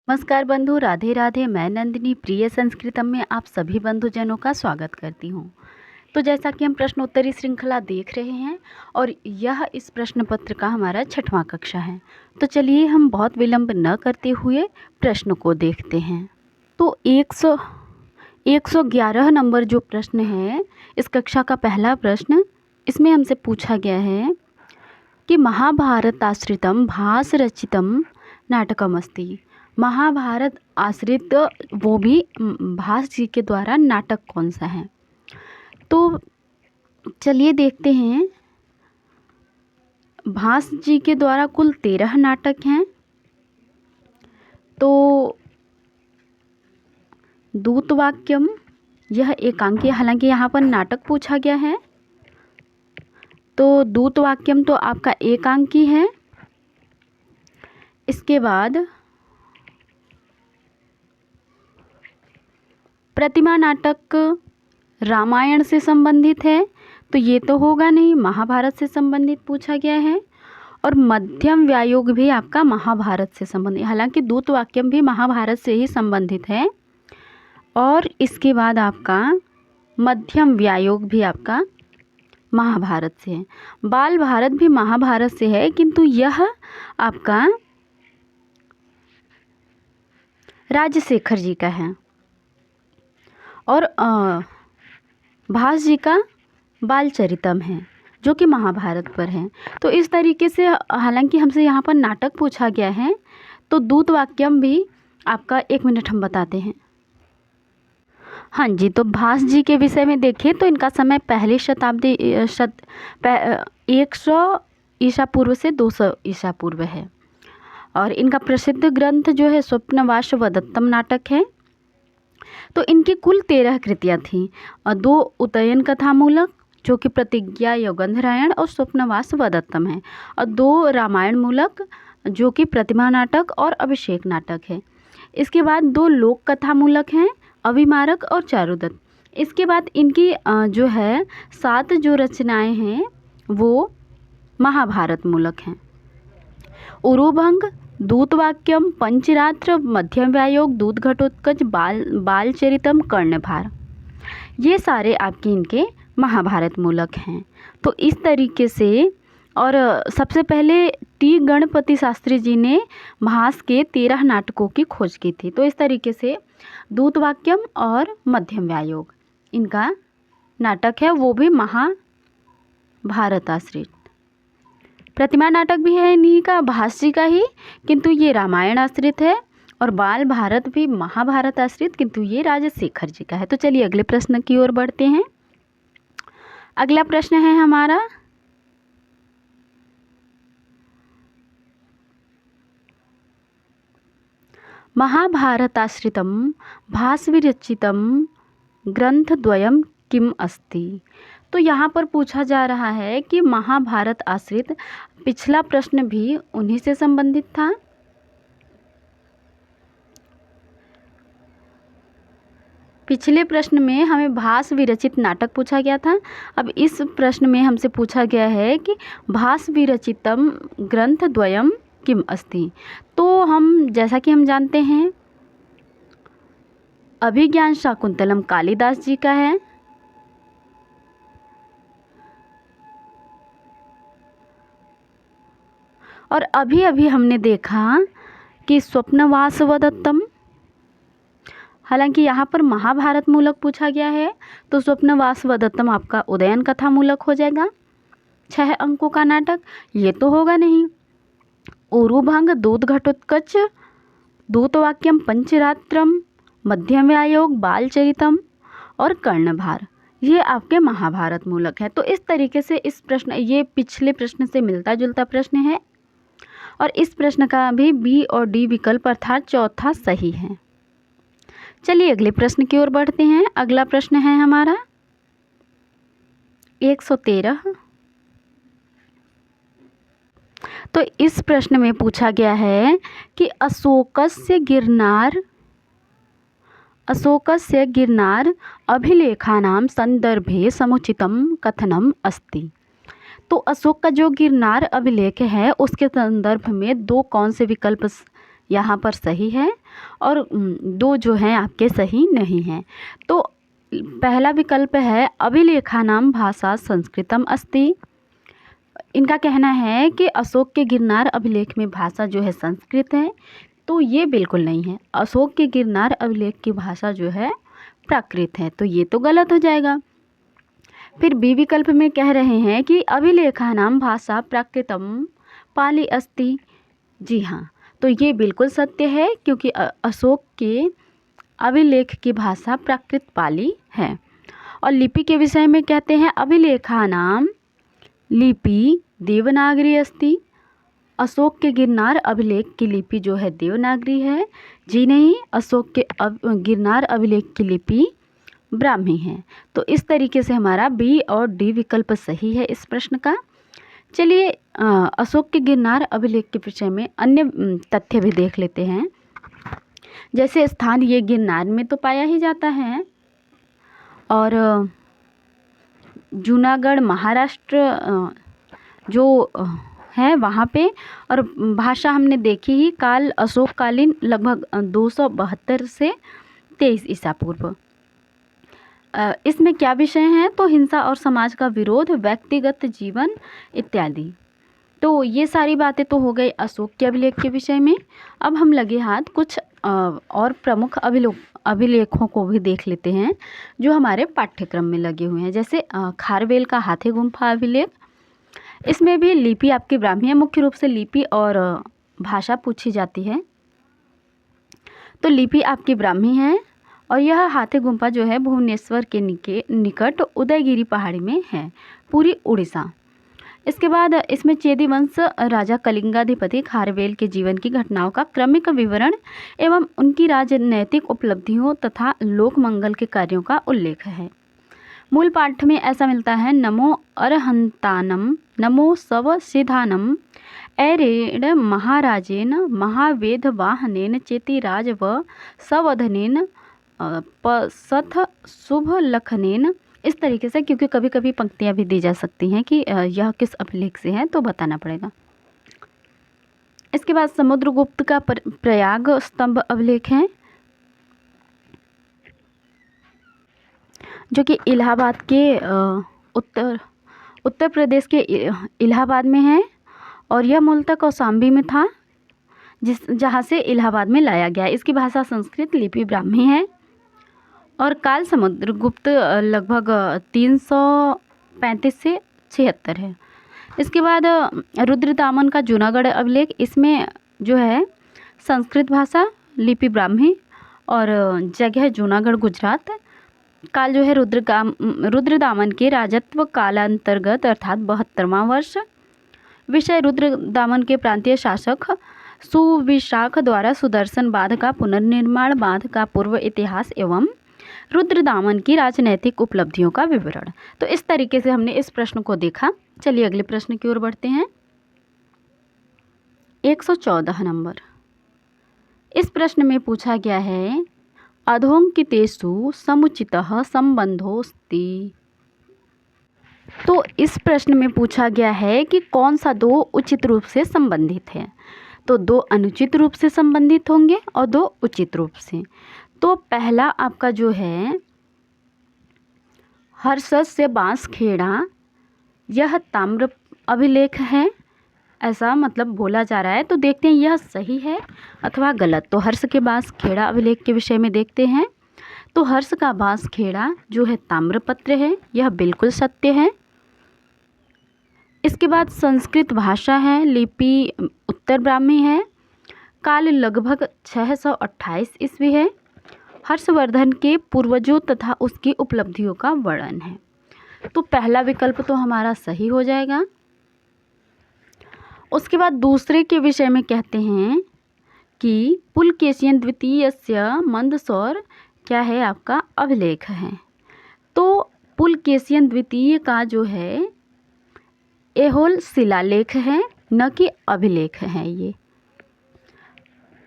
नमस्कार बंधु, राधे राधे। मैं नंदिनी प्रिय संस्कृतम में आप सभी बंधुजनों का स्वागत करती हूँ। तो जैसा कि हम प्रश्नोत्तरी श्रृंखला देख रहे हैं और यह इस प्रश्न पत्र का हमारा 6वां कक्षा है। तो चलिए हम बहुत विलंब न करते हुए प्रश्न को देखते हैं। तो 111 नंबर जो प्रश्न है, इस कक्षा का पहला प्रश्न, इसमें हमसे पूछा गया है कि महाभारत आश्रितम भास रचितम नाटकम अस्ति। महाभारत आश्रित वो भी भास जी के द्वारा नाटक कौन सा है। तो चलिए देखते हैं। भास जी के द्वारा कुल 13 नाटक हैं। तो दूतवाक्यम यह एकांकी, हालांकि यहाँ पर नाटक पूछा गया है, तो दूतवाक्यम तो आपका एकांकी है। इसके बाद प्रतिमा नाटक रामायण से संबंधित है, तो ये तो होगा नहीं, महाभारत से संबंधित पूछा गया है। और मध्यम व्यायोग भी आपका महाभारत से संबंधित, हालांकि दूतवाक्यम भी महाभारत से ही संबंधित है। और इसके बाद आपका मध्यम व्यायोग भी आपका महाभारत से है। बाल भारत भी महाभारत से है, किंतु यह आपका राजशेखर जी का है। और भास जी का बालचरितम है, जो कि महाभारत पर है। तो इस तरीके से, हालांकि हमसे यहाँ पर नाटक पूछा गया है, तो दूतवाक्यम भी आपका 1 मिनट हम बताते हैं। हाँ जी, तो भास जी के विषय में देखें तो इनका समय पहली शताब्दी 100 ईसा पूर्व से 200 ईसा पूर्व है। और इनका प्रसिद्ध ग्रंथ जो है स्वप्नवास वदत्तम नाटक है। तो इनकी कुल 13 कृतियाँ थीं, और 2 उदयन कथामूलक जो कि प्रतिज्ञा योगंधरायण और स्वप्नवास वदत्तम है, और 2 रामायण मूलक जो कि प्रतिमा नाटक और अभिषेक नाटक है। इसके बाद 2 लोक कथामूलक हैं, अभिमारक और चारुदत्त। इसके बाद इनकी जो है 7 जो रचनाएं हैं वो महाभारत मूलक हैं। उरुभंग, दूतवाक्यम, पंचरात्र, मध्यम व्यायोग, दूत घटोत्कच, बालचरितम, कर्णभार, ये सारे आपके इनके महाभारत मूलक हैं। तो इस तरीके से, और सबसे पहले टी गणपति शास्त्री जी ने भास के 13 नाटकों की खोज की थी। तो इस तरीके से दूतवाक्यम और मध्यम व्यायोग इनका नाटक है, वो भी महाभारत आश्रित। प्रतिमा नाटक भी है इन्हीं का, भास जी का ही, किंतु ये रामायण आश्रित है। और बाल भारत भी महाभारत आश्रित, किंतु ये राजशेखर जी का है। तो चलिए अगले प्रश्न की ओर बढ़ते हैं। अगला प्रश्न है हमारा, महाभारताश्रितम भासविरचितम ग्रंथद्वयम किम अस्ति। तो यहाँ पर पूछा जा रहा है कि महाभारत आश्रित, पिछला प्रश्न भी उन्हीं से संबंधित था। पिछले प्रश्न में हमें भास विरचित नाटक पूछा गया था। अब इस प्रश्न में हमसे पूछा गया है कि भास विरचितम ग्रंथद्वयम किम अस्ति। तो हम, जैसा कि हम जानते हैं, अभिज्ञान शाकुंतलम कालिदास जी का है, और अभी अभी हमने देखा कि स्वप्नवास वदत्तम, हालांकि यहाँ पर महाभारत मूलक पूछा गया है, तो स्वप्नवास वदत्तम आपका उदयन कथा मूलक हो जाएगा, 6 अंकों का नाटक। ये तो होगा नहीं। उरुभंग, दूत घटोत्कच, दूतवाक्यम, पंचरात्रम, मध्यम व्यायोग, बालचरितम और कर्णभार, ये आपके महाभारत मूलक है। तो इस तरीके से इस प्रश्न, ये पिछले प्रश्न से मिलता जुलता प्रश्न है, और इस प्रश्न का भी बी और डी विकल्प अर्थात चौथा सही है। चलिए अगले प्रश्न की ओर बढ़ते हैं। अगला प्रश्न है हमारा 113। तो इस प्रश्न में पूछा गया है कि अशोकस्य गिरनार अभिलेखानां संदर्भे समुचितम कथनम अस्ति। तो अशोक का जो गिरनार अभिलेख है उसके संदर्भ में 2 कौन से विकल्प यहाँ पर सही है और 2 जो हैं आपके सही नहीं हैं। तो पहला विकल्प है अभिलेखानां भाषा संस्कृतम अस्ति। इनका कहना है कि अशोक के गिरनार अभिलेख में भाषा जो है संस्कृत है, तो ये बिल्कुल नहीं है। अशोक के गिरनार अभिलेख की भाषा जो है प्राकृत है, तो ये तो गलत हो जाएगा। फिर बी विकल्प में कह रहे हैं कि अभिलेखानां भाषा प्राकृतम पाली अस्ति। जी हाँ, तो ये बिल्कुल सत्य है क्योंकि अशोक के अभिलेख की भाषा प्राकृत पाली है। और लिपि के विषय में कहते हैं अभिलेखानां लिपि देवनागरी अस्ति। अशोक के गिरनार अभिलेख की लिपि जो है देवनागरी है। जी नहीं, अशोक के गिरनार अभिलेख की लिपि ब्राह्मी है। तो इस तरीके से हमारा बी और डी विकल्प सही है इस प्रश्न का। चलिए अशोक के गिरनार अभिलेख के विषय में अन्य तथ्य भी देख लेते हैं। जैसे स्थान ये गिरनार में तो पाया ही जाता है और जूनागढ़ महाराष्ट्र जो है वहाँ पे, और भाषा हमने देखी ही काल अशोककालीन लगभग 272 से 23 ईसा पूर्व। इसमें क्या विषय हैं तो हिंसा और समाज का विरोध, व्यक्तिगत जीवन इत्यादि। तो ये सारी बातें तो हो गई अशोक के अभिलेख के विषय में। अब हम लगे हाथ कुछ और प्रमुख अभिलेखों को भी देख लेते हैं जो हमारे पाठ्यक्रम में लगे हुए हैं। जैसे खारवेल का हाथी गुम्फा अभिलेख, इसमें भी लिपि आपकी ब्राह्मी है। मुख्य रूप से लिपि और भाषा पूछी जाती है, तो लिपि आपकी ब्राह्मी है और यह हाथी गुम्फा जो है भुवनेश्वर के निकट उदयगिरी पहाड़ी में है, पूरी उड़ीसा। इसके बाद इसमें चेदी वंश राजा कलिंगाधिपति खारवेल के जीवन की घटनाओं का क्रमिक विवरण एवं उनकी राजनैतिक उपलब्धियों तथा लोक मंगल के कार्यों का उल्लेख है। मूल पाठ में ऐसा मिलता है नमो अरहंतानम नमो सव सिधानम ऐरेण महाराजेन महावेद वाहनेन चेतिराज व सवधनेन पसथ शुभ लखनेन। इस तरीके से, क्योंकि कभी कभी पंक्तियाँ भी दी जा सकती हैं कि यह किस अभिलेख से है तो बताना पड़ेगा। इसके बाद समुद्रगुप्त का प्रयाग स्तंभ अभिलेख है जो कि इलाहाबाद के उत्तर प्रदेश के इलाहाबाद में है और यह मूलतः कौशाम्बी में था जहाँ से इलाहाबाद में लाया गया। इसकी भाषा संस्कृत, लिपि ब्राह्मी है और काल समुद्रगुप्त लगभग 335 से 76 है। इसके बाद रुद्रदामन का जूनागढ़ अभिलेख, इसमें जो है संस्कृत भाषा, लिपि ब्राह्मी और जगह जूनागढ़ गुजरात। काल जो है रुद्रदामन के राजत्व कालांतर्गत अर्थात 72वां वर्ष। विषय रुद्रदामन के प्रांतीय शासक सुविशाख द्वारा सुदर्शन बांध का पुनर्निर्माण, बांध का पूर्व इतिहास एवं रुद्रदामन की राजनैतिक उपलब्धियों का विवरण। तो इस तरीके से हमने इस प्रश्न को देखा। चलिए अगले प्रश्न की ओर बढ़ते हैं। 114 नंबर। इस प्रश्न में पूछा गया है अधोंकितेषु समुचितः संबंधोऽस्ति। तो इस प्रश्न में पूछा गया है कि कौन सा 2 उचित रूप से संबंधित है। तो 2 अनुचित रूप से संबंधित होंगे और 2 उचित रूप से। तो पहला आपका जो है हर्षस से बांसखेड़ा, यह ताम्र अभिलेख है, ऐसा मतलब बोला जा रहा है। तो देखते हैं यह सही है अथवा गलत। तो हर्ष के बांसखेड़ा अभिलेख के विषय में देखते हैं। तो हर्ष का बांसखेड़ा जो है ताम्रपत्र है, यह बिल्कुल सत्य है। इसके बाद संस्कृत भाषा है, लिपि उत्तर ब्राह्मी है, काल लगभग 628 ईस्वी है। हर्षवर्धन के पूर्वजों तथा उसकी उपलब्धियों का वर्णन है। तो पहला विकल्प तो हमारा सही हो जाएगा। उसके बाद दूसरे के विषय में कहते हैं कि पुलकेशियन द्वितीयस्य मंदसौर क्या है आपका अभिलेख है। तो पुलकेशियन द्वितीय का जो है ऐहोल शिलालेख है, न कि अभिलेख है ये।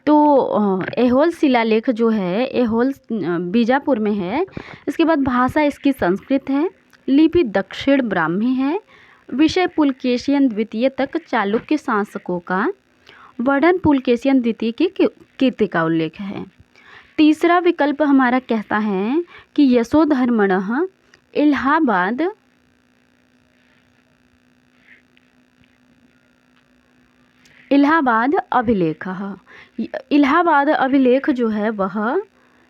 तो ऐहोल शिलालेख जो है ऐहोल बीजापुर में है। इसके बाद भाषा इसकी संस्कृत है, लिपि दक्षिण ब्राह्मी है, विषय पुलकेशियन द्वितीय तक चालुक्य शासकों का वर्णन पुलकेशियन द्वितीय की कीर्ति का उल्लेख है। तीसरा विकल्प हमारा कहता है कि यशोधर्मणः इलाहाबाद अभिलेखः। इलाहाबाद अभिलेख जो है वह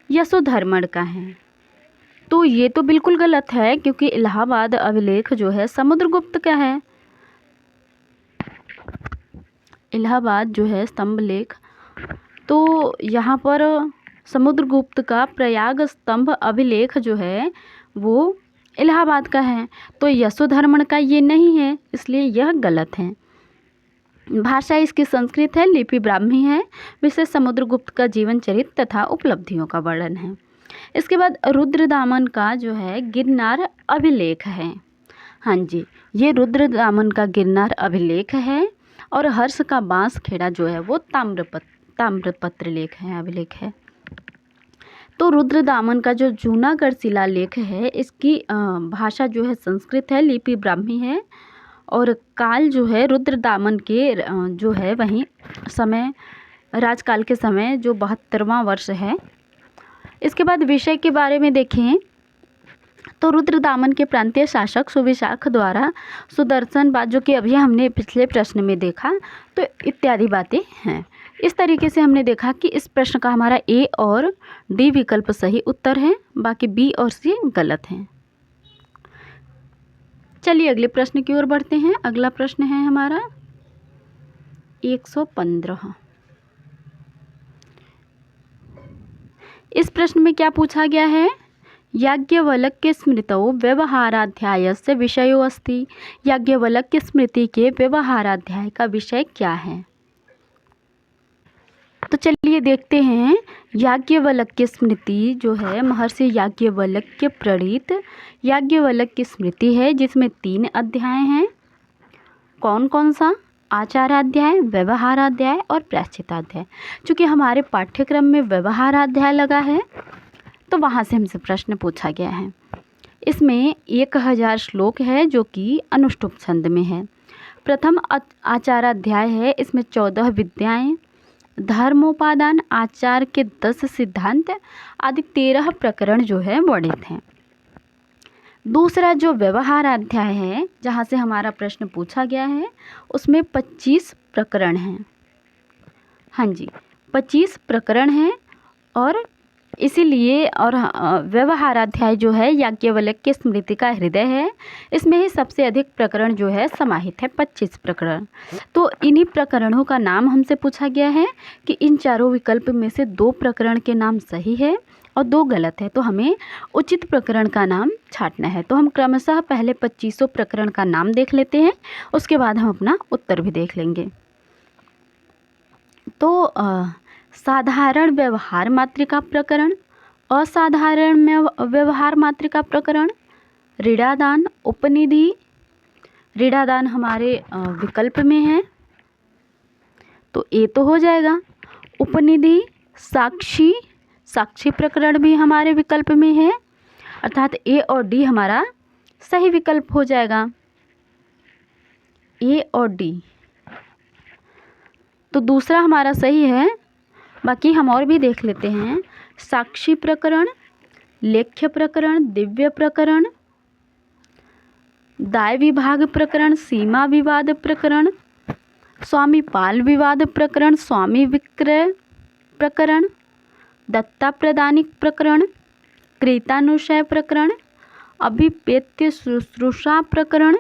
यशोधर्मण का है। तो ये तो बिल्कुल गलत है, क्योंकि इलाहाबाद अभिलेख जो है समुद्रगुप्त का है। इलाहाबाद जो है स्तंभ लेख, तो यहाँ पर समुद्रगुप्त का प्रयाग स्तंभ अभिलेख जो है वो इलाहाबाद का है। तो यशोधर्मण का ये नहीं है, इसलिए यह गलत है। भाषा इसकी संस्कृत है, लिपि ब्राह्मी है, विषय समुद्रगुप्त का जीवन चरित्र तथा उपलब्धियों का वर्णन है। इसके बाद रुद्रदामन का जो है गिरनार अभिलेख है। हाँ जी, ये रुद्रदामन का गिरनार अभिलेख है। और हर्ष का बांसखेड़ा जो है वो ताम्रपत्र लेख है, अभिलेख है। तो रुद्रदामन का जो जूनागढ़ शिलालेख है, इसकी भाषा जो है संस्कृत है, लिपि ब्राह्मी है। और काल जो है रुद्रदामन के जो है वहीं समय, राजकाल के समय जो 72वां वर्ष है। इसके बाद विषय के बारे में देखें तो रुद्रदामन के प्रांतीय शासक सुविशाख द्वारा सुदर्शन बाद, जो कि अभी हमने पिछले प्रश्न में देखा, तो इत्यादि बातें हैं। इस तरीके से हमने देखा कि इस प्रश्न का हमारा ए और डी विकल्प सही उत्तर है, बाकी बी और सी गलत हैं। चलिए अगले प्रश्न की ओर बढ़ते हैं। अगला प्रश्न है हमारा 115। इस प्रश्न में क्या पूछा गया है? याज्ञवल्क्य स्मृतौ व्यवहाराध्यायस्य विषयो अस्ति। याज्ञवल्क्य स्मृति के व्यवहाराध्याय का विषय क्या है? तो चलिए देखते हैं। याज्ञवल्क्य स्मृति जो है महर्षि याज्ञवल्क्य प्रणीत याज्ञवल्क्य स्मृति है, जिसमें 3 अध्याय हैं। कौन कौन सा? आचाराध्याय, व्यवहाराध्याय और प्रायश्चिताध्याय। चूँकि हमारे पाठ्यक्रम में व्यवहाराध्याय लगा है, तो वहाँ से हमसे प्रश्न पूछा गया है। इसमें 1000 श्लोक है, जो कि अनुष्टुप छंद में है। प्रथम आचाराध्याय है, इसमें 14 विद्याएं, धर्मोपादान, आचार के 10 सिद्धांत आदि 13 प्रकरण जो है वर्णित हैं। दूसरा जो व्यवहाराध्याय है, जहाँ से हमारा प्रश्न पूछा गया है, उसमें 25 प्रकरण हैं। हाँ जी, 25 प्रकरण हैं। और इसीलिए और व्यवहाराध्याय जो है याज्ञवल्क्य स्मृति का हृदय है। इसमें ही सबसे अधिक प्रकरण जो है समाहित है, 25 प्रकरण। तो इन्हीं प्रकरणों का नाम हमसे पूछा गया है कि इन चारों विकल्प में से 2 प्रकरण के नाम सही है और 2 गलत है। तो हमें उचित प्रकरण का नाम छांटना है। तो हम क्रमशः पहले 25 प्रकरण का नाम देख लेते हैं, उसके बाद हम अपना उत्तर भी देख लेंगे। तो साधारण व्यवहार मात्रिका प्रकरण, असाधारण व्यवहार मात्रिका प्रकरण, ऋणादान, उपनिधि। ऋणादान हमारे विकल्प में है, तो ए तो हो जाएगा। उपनिधि, साक्षी, साक्षी प्रकरण भी हमारे विकल्प में है, अर्थात ए और डी हमारा सही विकल्प हो जाएगा। ए और डी तो दूसरा हमारा सही है। बाकी हम और भी देख लेते हैं। साक्षी प्रकरण, लेख्य प्रकरण, दिव्य प्रकरण, दाय विभाग प्रकरण, सीमा विवाद प्रकरण, स्वामी पाल विवाद प्रकरण, स्वामी विक्रय प्रकरण, दत्ता प्रदानिक प्रकरण, क्रेतानुशय प्रकरण, अभिपेत्य शुश्रूषा प्रकरण,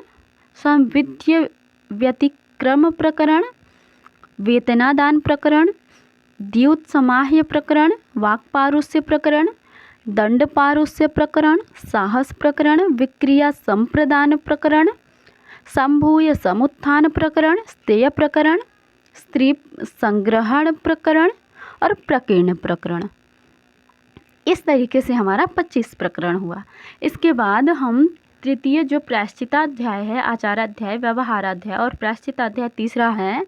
संविद्य व्यतिक्रम प्रकरण, वेतनादान प्रकरण, द्युत समाह्य प्रकरण, वाक्पारुष्य प्रकरण, दंड पारुष्य प्रकरण, साहस प्रकरण, विक्रिया संप्रदान प्रकरण, संभूय समुत्थान प्रकरण, स्तेय प्रकरण, स्त्री संग्रहण प्रकरण और प्रकीर्ण प्रकरण। इस तरीके से हमारा 25 प्रकरण हुआ। इसके बाद हम तृतीय जो प्रायश्चिताध्याय है, आचाराध्याय, व्यवहाराध्याय और प्रायश्चिताध्याय तीसरा है,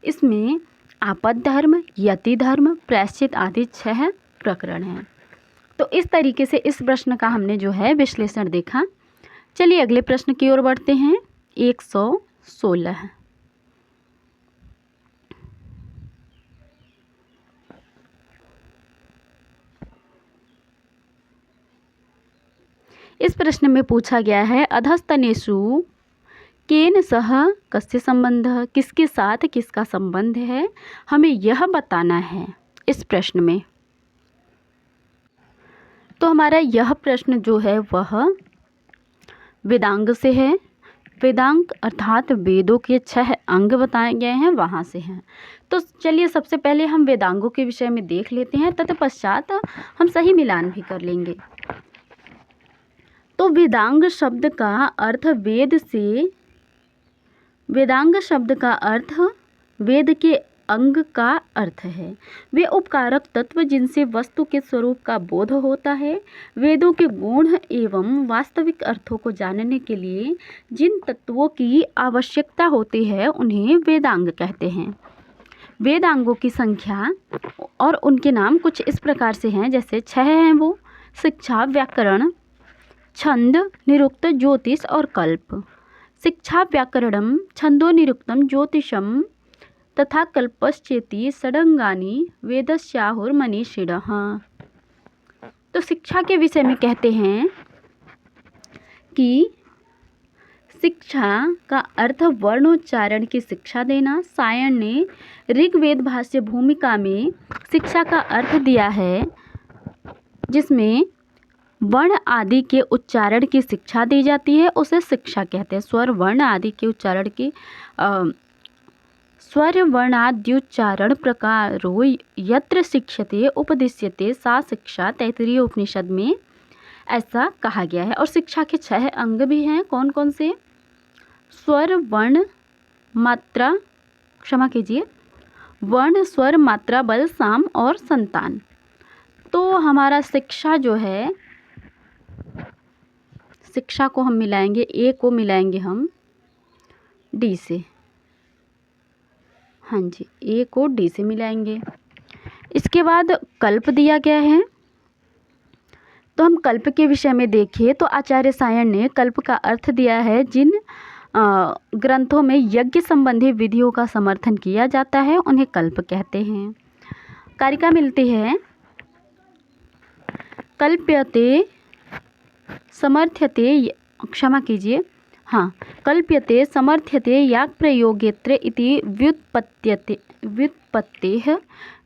इसमें आपद धर्म, यति धर्म, प्रायश्चित आदि 6 प्रकरण हैं। तो इस तरीके से इस प्रश्न का हमने जो है विश्लेषण देखा। चलिए अगले प्रश्न की ओर बढ़ते हैं। 116 इस प्रश्न में पूछा गया है अधस्तनेषु केन सह कस्य संबंधः, किसके साथ किसका संबंध है, हमें यह बताना है इस प्रश्न में। तो हमारा यह प्रश्न जो है वह वेदांग से है। वेदांग अर्थात वेदों के 6 अंग बताए गए हैं, वहाँ से हैं। तो चलिए सबसे पहले हम वेदांगों के विषय में देख लेते हैं, तत्पश्चात हम सही मिलान भी कर लेंगे। तो वेदांग शब्द का अर्थ वेदांग शब्द का अर्थ वेद के अंग का अर्थ है। वे उपकारक तत्व जिनसे वस्तु के स्वरूप का बोध होता है। वेदों के गूढ़ एवं वास्तविक अर्थों को जानने के लिए जिन तत्वों की आवश्यकता होती है उन्हें वेदांग कहते हैं। वेदांगों की संख्या और उनके नाम कुछ इस प्रकार से हैं, जैसे 6 हैं वो: शिक्षा, व्याकरण, छंद, निरुक्त, ज्योतिष और कल्प। शिक्षा व्याकरणम छंदो निरुक्तम ज्योतिषम तथा कल्पश्चेति षडंगानि वेदस्याहुर्मनीषिणः। तो शिक्षा के विषय में कहते हैं कि शिक्षा का अर्थ वर्णोच्चारण की शिक्षा देना। सायण ने ऋग्वेद भाष्य भूमिका में शिक्षा का अर्थ दिया है, जिसमें वर्ण आदि के उच्चारण की शिक्षा दी जाती है, उसे शिक्षा कहते हैं। स्वर वर्ण आदि के उच्चारण की स्वर वर्णाद्युच्चारण प्रकारो यत्र शिक्षते उपदिश्यते सा शिक्षा, तैत्तिरीय उपनिषद में ऐसा कहा गया है। और शिक्षा के 6 अंग भी हैं। कौन कौन से? स्वर, वर्ण, मात्रा, क्षमा कीजिए, वर्ण, स्वर, मात्रा, बल, साम और संतान। तो हमारा शिक्षा जो है, शिक्षा को हम मिलाएंगे, ए को मिलाएंगे हम डी से। हाँ जी, ए को डी से मिलाएंगे। इसके बाद कल्प दिया गया है। तो हम कल्प के विषय में देखिए तो आचार्य सायण ने कल्प का अर्थ दिया है जिन ग्रंथों में यज्ञ संबंधी विधियों का समर्थन किया जाता है उन्हें कल्प कहते हैं। कारिका मिलती है कल्प्यते समर्थ्यते, क्षमा कीजिए, हाँ, कल्प्यते समर्थ्यते याग प्रयोगेत्र इति व्युत्पत्तेः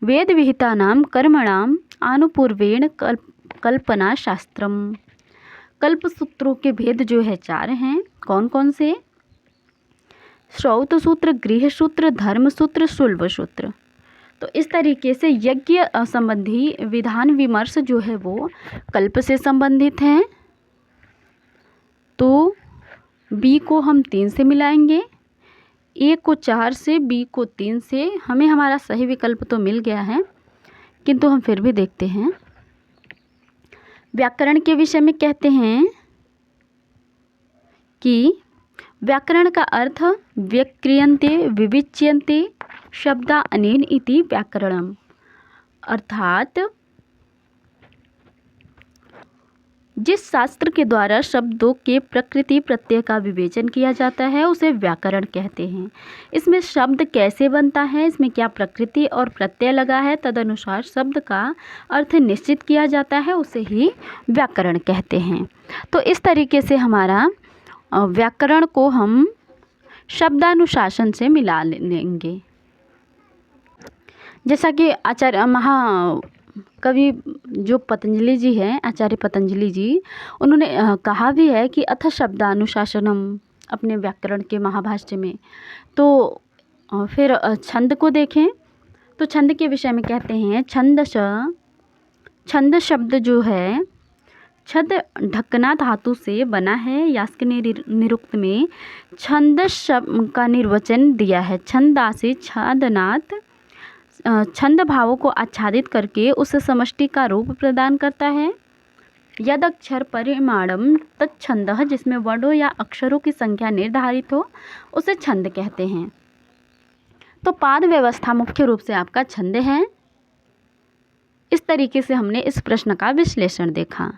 वेद विहितानां कर्मणाम् आनुपूर्वेण कल्पना शास्त्रम। कल्प सूत्रों के भेद जो है 4 हैं। कौन कौन से? श्रौत सूत्र, गृह सूत्र, धर्म सूत्र, शुल्ब सूत्र। तो इस तरीके से यज्ञ संबंधी विधान विमर्श जो है वो कल्प से संबंधित हैं। तो बी को हम 3 से मिलाएंगे, ए को 4 से, बी को 3 से। हमें हमारा सही विकल्प तो मिल गया है, किंतु हम फिर भी देखते हैं। व्याकरण के विषय में कहते हैं कि व्याकरण का अर्थ व्याक्रियन्ते विविच्यन्ते शब्दा अनेन इति व्याकरणम, अर्थात जिस शास्त्र के द्वारा शब्दों के प्रकृति प्रत्यय का विवेचन किया जाता है उसे व्याकरण कहते हैं। इसमें शब्द कैसे बनता है, इसमें क्या प्रकृति और प्रत्यय लगा है, तदनुसार शब्द का अर्थ निश्चित किया जाता है, उसे ही व्याकरण कहते हैं। तो इस तरीके से हमारा व्याकरण को हम शब्दानुशासन से मिला लेंगे। जैसा कि आचार्य महाकवि जो पतंजलि जी हैं, आचार्य पतंजलि जी, उन्होंने कहा भी है कि अथ शब्दानुशासनम अपने व्याकरण के महाभाष्य में। तो फिर छंद को देखें तो छंद के विषय में कहते हैं छंद शब्द जो है, छद ढकना धातु से बना है। यास्क ने निरुक्त में छंद शब्द का निर्वचन दिया है। छंदासी छादनात्, छंद भावों को आच्छादित करके उस समष्टि का रूप प्रदान करता है। यद अक्षर परिमाणम तत्छंदः, जिसमें वर्णों या अक्षरों की संख्या निर्धारित हो उसे छंद कहते हैं। तो पाद व्यवस्था मुख्य रूप से आपका छंद है। इस तरीके से हमने इस प्रश्न का विश्लेषण देखा।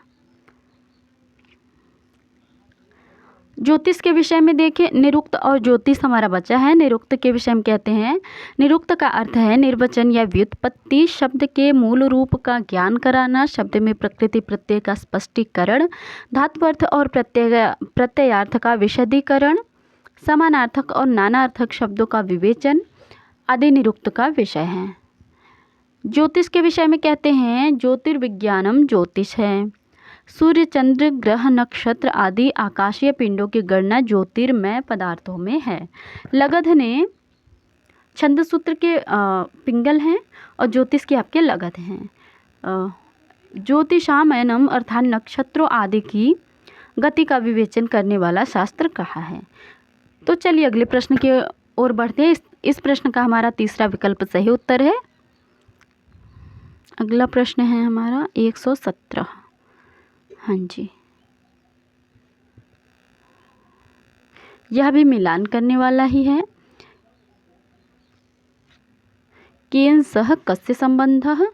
ज्योतिष के विषय में देखें, निरुक्त और ज्योतिष हमारा बचा है। निरुक्त के विषय में कहते हैं, निरुक्त का अर्थ है निर्वचन या व्युत्पत्ति, शब्द के मूल रूप का ज्ञान कराना, शब्द में प्रकृति प्रत्यय का स्पष्टीकरण, धात्वर्थ और प्रत्ययार्थ का विशदीकरण, समानार्थक और नानार्थक शब्दों का विवेचन आदि निरुक्त का विषय है। ज्योतिष के विषय में कहते हैं, ज्योतिर्विज्ञानम ज्योतिष है। सूर्य, चंद्र, ग्रह, नक्षत्र आदि आकाशीय पिंडों की गणना ज्योतिर्मय पदार्थों में है। लगध ने छंद सूत्र के पिंगल हैं और ज्योतिष के आपके लगध हैं। ज्योतिषामयनम अर्थात नक्षत्रों आदि की गति का विवेचन करने वाला शास्त्र कहा है। तो चलिए अगले प्रश्न की ओर बढ़ते हैं। इस प्रश्न का हमारा तीसरा विकल्प सही उत्तर है। अगला प्रश्न है हमारा 117। हाँ जी, यह भी मिलान करने वाला ही है। केन सह कस्य संबंधः।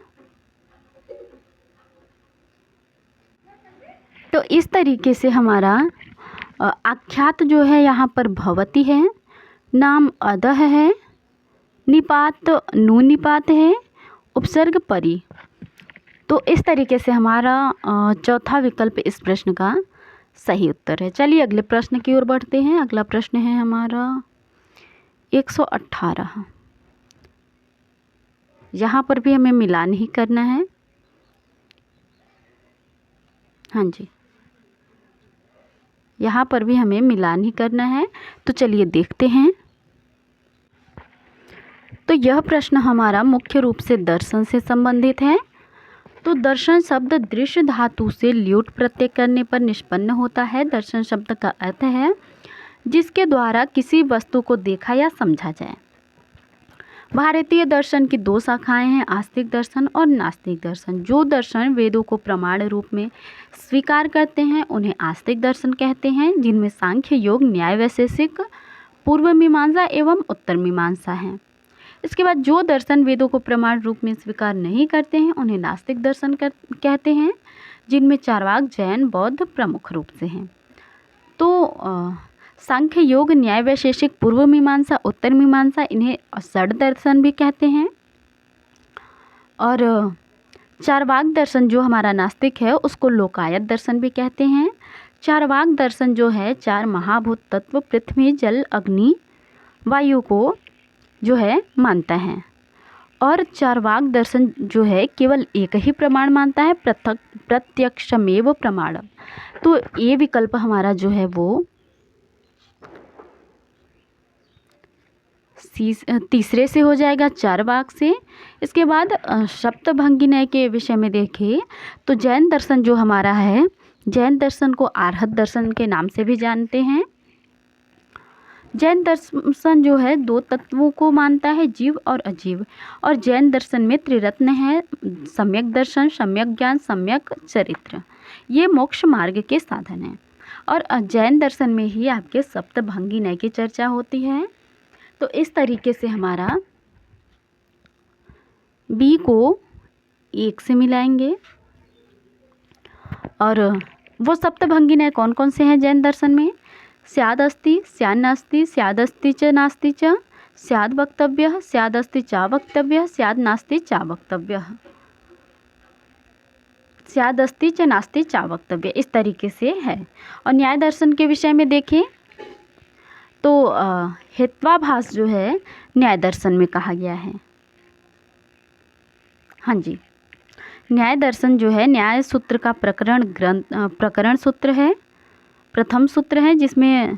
तो इस तरीके से हमारा आख्यात जो है यहाँ पर भवती है, नाम अदह है, निपात नु निपात है, उपसर्ग परि। तो इस तरीके से हमारा चौथा विकल्प इस प्रश्न का सही उत्तर है। चलिए अगले प्रश्न की ओर बढ़ते हैं। अगला प्रश्न है हमारा 118। यहाँ पर भी हमें मिलान ही करना है। हाँ जी, यहाँ पर भी हमें मिलान ही करना है। तो चलिए देखते हैं। तो यह प्रश्न हमारा मुख्य रूप से दर्शन से संबंधित है। तो दर्शन शब्द दृश्य धातु से ल्यूट प्रत्यय करने पर निष्पन्न होता है। दर्शन शब्द का अर्थ है जिसके द्वारा किसी वस्तु को देखा या समझा जाए। भारतीय दर्शन की दो शाखाएं हैं, आस्तिक दर्शन और नास्तिक दर्शन। जो दर्शन वेदों को प्रमाण रूप में स्वीकार करते हैं उन्हें आस्तिक दर्शन कहते हैं, जिनमें सांख्य, योग, न्याय वैशेषिक, पूर्व मीमांसा एवं उत्तर मीमांसा हैं। इसके बाद जो दर्शन वेदों को प्रमाण रूप में स्वीकार नहीं करते हैं उन्हें नास्तिक दर्शन कहते हैं, जिनमें चार्वाक, जैन, बौद्ध प्रमुख रूप से हैं। तो सांख्य, योग, न्याय वैशेषिक, पूर्व मीमांसा, उत्तर मीमांसा, इन्हें षड दर्शन भी कहते हैं। और चार्वाक दर्शन जो हमारा नास्तिक है उसको लोकायत दर्शन भी कहते हैं। चार्वाक दर्शन जो है चार महाभूत तत्व पृथ्वी, जल, अग्नि, वायु को जो है मानता है। और चार्वाक दर्शन जो है केवल एक ही प्रमाण मानता है, प्रत्यक्षमेव प्रमाणम। तो ये विकल्प हमारा जो है वो तीसरे से हो जाएगा, चार्वाक से। इसके बाद सप्तभंगिनय के विषय में देखें तो जैन दर्शन जो हमारा है, जैन दर्शन को आर्हत दर्शन के नाम से भी जानते हैं। जैन दर्शन जो है दो तत्वों को मानता है, जीव और अजीव। और जैन दर्शन में त्रिरत्न है, सम्यक दर्शन, सम्यक ज्ञान, सम्यक चरित्र। ये मोक्ष मार्ग के साधन हैं। और जैन दर्शन में ही आपके सप्तभंगिनय की चर्चा होती है। तो इस तरीके से हमारा बी को 1 से मिलाएंगे। और वो सप्तभंगिनय कौन कौन से हैं जैन दर्शन में? स्यादस्ति, स्यान्नास्ति, स्यादस्ति च नास्ति च, स्याद वक्तव्यः, स्यादस्ति चा वक्तव्यः, स्याद नास्ति चा वक्तव्यः, स्यादस्ति च नास्ति चा वक्तव्य। इस तरीके से है। और न्याय दर्शन के विषय में देखें तो हेत्वाभास जो है न्याय दर्शन में कहा गया है। हाँ जी, न्याय दर्शन जो है न्याय सूत्र का प्रकरण सूत्र है, प्रथम सूत्र है, जिसमें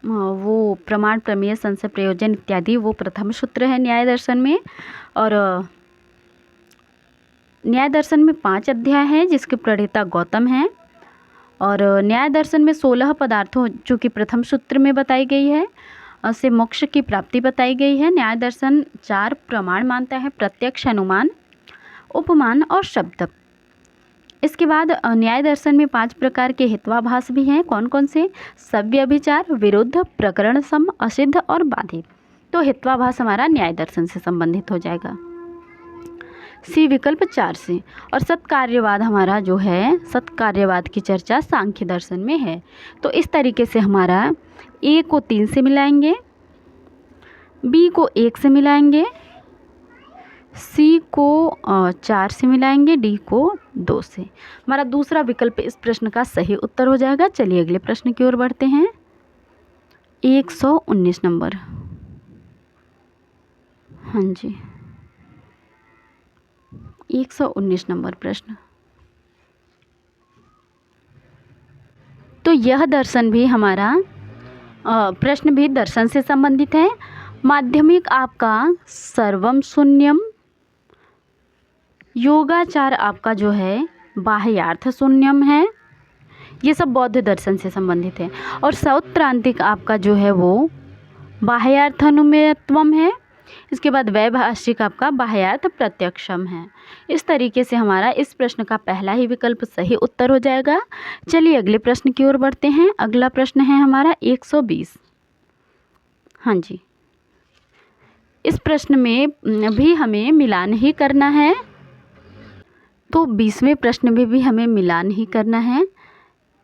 वो प्रमाण, प्रमेय, संशय, प्रयोजन इत्यादि वो प्रथम सूत्र है न्याय दर्शन में। और न्याय दर्शन में 5 अध्याय हैं जिसके प्रणेता गौतम हैं। और न्याय दर्शन में 16 पदार्थों जो कि प्रथम सूत्र में बताई गई है से मोक्ष की प्राप्ति बताई गई है। न्याय दर्शन 4 प्रमाण मानता है, प्रत्यक्ष, अनुमान, उपमान और शब्द। इसके बाद न्याय दर्शन में 5 प्रकार के हित्वाभास भी हैं। कौन कौन से? सव्य विचार, विरुद्ध, प्रकरण सम, असिद्ध और बाधित। तो हित्वाभास हमारा न्याय दर्शन से संबंधित हो जाएगा। सी विकल्प 4 से। और सत्कार्यवाद हमारा जो है, सत्कार्यवाद की चर्चा सांख्य दर्शन में है। तो इस तरीके से हमारा ए को 3 से मिलाएंगे, बी को 1 से मिलाएंगे, सी को 4 से मिलाएंगे, डी को 2 से। हमारा दूसरा विकल्प इस प्रश्न का सही उत्तर हो जाएगा। चलिए अगले प्रश्न की ओर बढ़ते हैं। 119 नंबर। हाँ जी, 119 नंबर प्रश्न। तो यह दर्शन भी हमारा प्रश्न भी दर्शन से संबंधित है। माध्यमिक आपका सर्वम शून्यम, योगाचार आपका जो है बाह्यार्थ शून्यम है, ये सब बौद्ध दर्शन से संबंधित है। और सौत्रांतिक आपका जो है वो बाह्यार्थानुमेयत्वम है। इसके बाद वैभाषिक आपका बाह्यार्थ प्रत्यक्षम है। इस तरीके से हमारा इस प्रश्न का पहला ही विकल्प सही उत्तर हो जाएगा। चलिए अगले प्रश्न की ओर बढ़ते हैं। अगला प्रश्न है हमारा 120। हाँ जी, इस प्रश्न में भी हमें मिलान ही करना है। तो 20वें प्रश्न में भी हमें मिलान ही करना है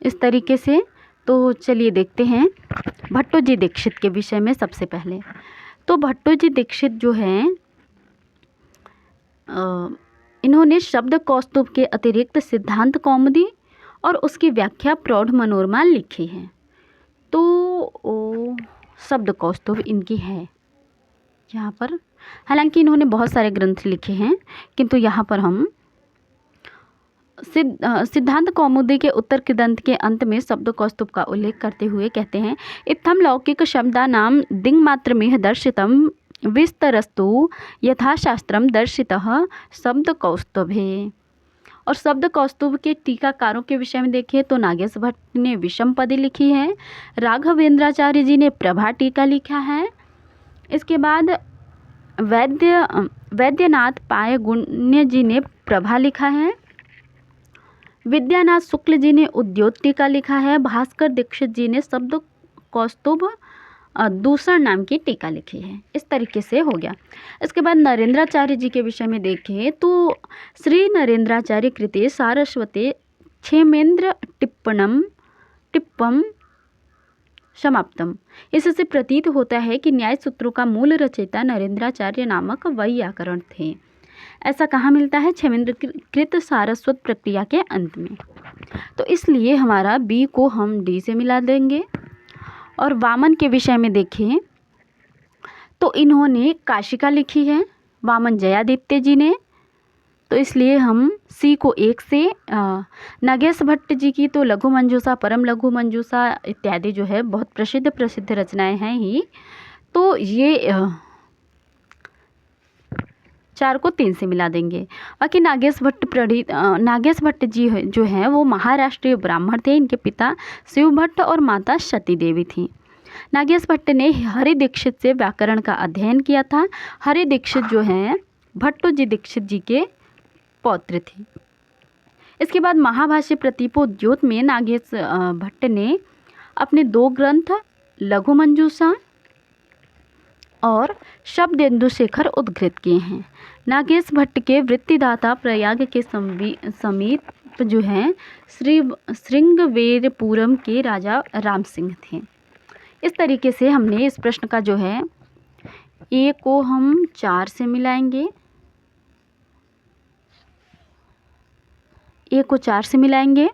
इस तरीके से। तो चलिए देखते हैं भट्टोजी दीक्षित के विषय में सबसे पहले। तो भट्टोजी दीक्षित जो हैं, इन्होंने शब्द कौस्तुभ के अतिरिक्त सिद्धांत कौमुदी और उसकी व्याख्या प्रौढ़ मनोरमा लिखी है। तो शब्द कौस्तुभ इनकी है यहाँ पर। हालांकि इन्होंने बहुत सारे ग्रंथ लिखे हैं, किंतु यहाँ पर हम सिद्धांत कौमुदी के उत्तर कृदंत के अंत में शब्द कौस्तुभ का उल्लेख करते हुए कहते हैं, इत्थम लौकिक शब्दानां दिङ्मात्रमिह दर्शितं विस्तरस्तु यथाशास्त्रम दर्शितः शब्द कौस्तुभे। और शब्द कौस्तुभ के टीकाकारों के विषय में देखें तो नागेश भट्ट ने विषम पदी लिखी है, राघवेंद्राचार्य जी ने प्रभा टीका लिखा है। इसके बाद वैद्यनाथ पायगुण्य जी ने प्रभा लिखा है, विद्यानाथ शुक्ल जी ने उद्योत टीका लिखा है, भास्कर दीक्षित जी ने शब्द कौस्तुभ दूसर नाम की टीका लिखी है। इस तरीके से हो गया। इसके बाद नरेंद्राचार्य जी के विषय में देखें तो श्री नरेंद्राचार्य कृते सारस्वते क्षेमेंद्र टिप्पम समाप्तम। इससे प्रतीत होता है कि न्याय सूत्रों का मूल रचयिता नरेंद्राचार्य नामक वैयाकरण थे। ऐसा कहाँ मिलता है? क्षेमेंद्र कृत सारस्वत प्रक्रिया के अंत में। तो इसलिए हमारा बी को हम डी से मिला देंगे। और वामन के विषय में देखें तो इन्होंने काशिका लिखी है, वामन जयादित्य जी ने। तो इसलिए हम सी को 1 से। नागेश भट्ट जी की तो लघु मंजूषा, परम लघु मंजूषा इत्यादि जो है बहुत प्रसिद्ध रचनाएं हैं ही। तो ये 4 को 3 से मिला देंगे। बाकी नागेश भट्ट जी जो हैं वो महाराष्ट्रीय ब्राह्मण थे। इनके पिता शिव भट्ट और माता सती देवी थी। नागेश भट्ट ने हरि दीक्षित से व्याकरण का अध्ययन किया था। हरि दीक्षित जो हैं भट्टोजी दीक्षित जी के पौत्र थे। इसके बाद महाभाष्य प्रतिपोद्योत में नागेश भट्ट ने अपने 2 ग्रंथ लघु मंजूषा और शब्देन्दु शेखर उद्धृत किए हैं। नागेश भट्ट के वृत्तिदाता प्रयाग के समीप जो हैं श्रृंगवेरपुरम के राजा राम सिंह थे। इस तरीके से हमने इस प्रश्न का जो है ए को हम 4 से मिलाएंगे, ए को 4 से मिलाएंगे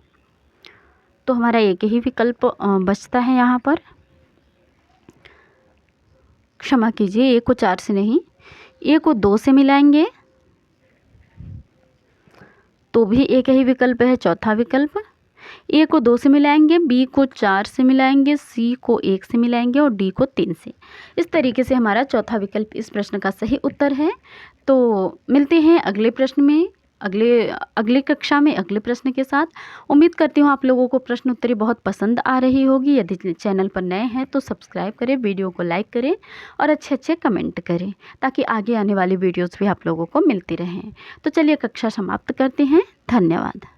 तो हमारा एक ही विकल्प बचता है यहाँ पर। क्षमा कीजिए, ए को 4 से नहीं, ए को 2 से मिलाएंगे तो भी एक ही विकल्प है, चौथा विकल्प। ए को 2 से मिलाएंगे, बी को 4 से मिलाएंगे, सी को 1 से मिलाएंगे और डी को 3 से। इस तरीके से हमारा चौथा विकल्प इस प्रश्न का सही उत्तर है। तो मिलते हैं अगले प्रश्न में, अगली कक्षा में अगले प्रश्न के साथ। उम्मीद करती हूँ आप लोगों को प्रश्न उत्तरी बहुत पसंद आ रही होगी। यदि चैनल पर नए हैं तो सब्सक्राइब करें, वीडियो को लाइक करें और अच्छे कमेंट करें ताकि आगे आने वाली वीडियोस भी आप लोगों को मिलती रहें। तो चलिए कक्षा समाप्त करते हैं। धन्यवाद।